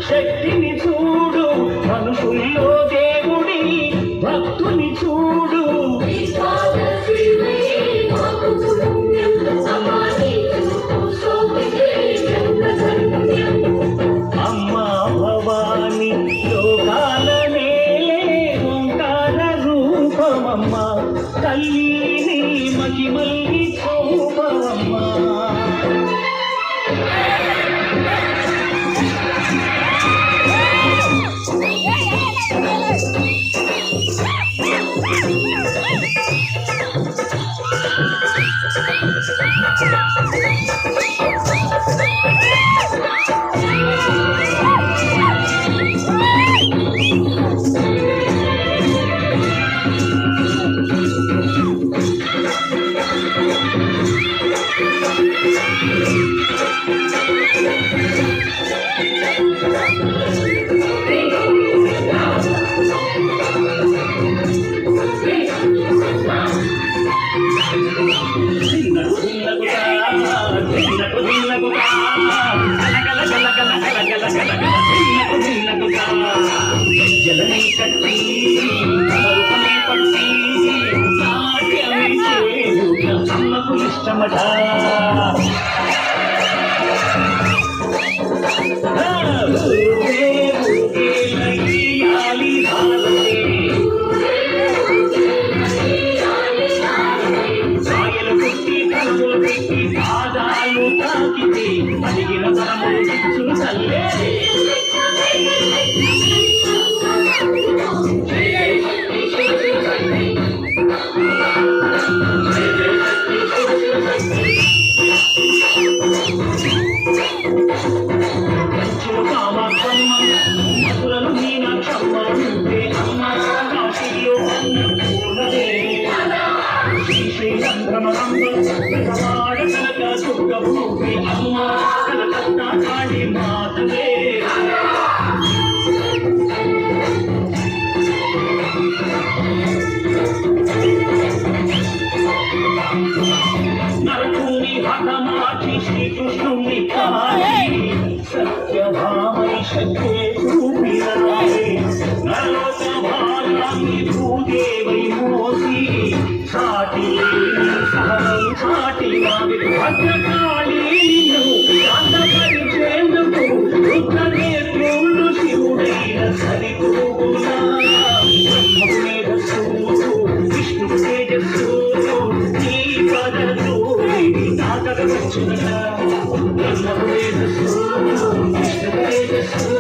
శక్తిని చూడు మనుషుల్లో దేవుడి భక్తుని చూడు అమ్మా భవాని లోకాలనే ఓంకార రూపమమ్మ తల్లిని మహిమల్ని చూపవమ్మా జలని కట్టి పరుపని పట్టి అమ్మకు ఇష్టమట పాదాలు తాకితే అడిగిన పరములు తల్లే మధురలు మీనాక్షమ్మ అమ్మ కాశీలో శ్రీశైలంధ్రమరంగవాడ కనక దుర్గభూమి అమ్మ కనకత్త కాళీ మాతవే నరకుని హతమాచి శ్రీకృష్ణుని కాళీ సత్యభామై శక్తే చూపినాయే నరలోక భారాన్ని భూదేవై మోసి సాటి సహనం సాటి భద్రకాళీ శాంతపరిచేందుకు రుద్రనేత్రుడు శివుడే తేజస్సు కృష్ణ తేజస్సు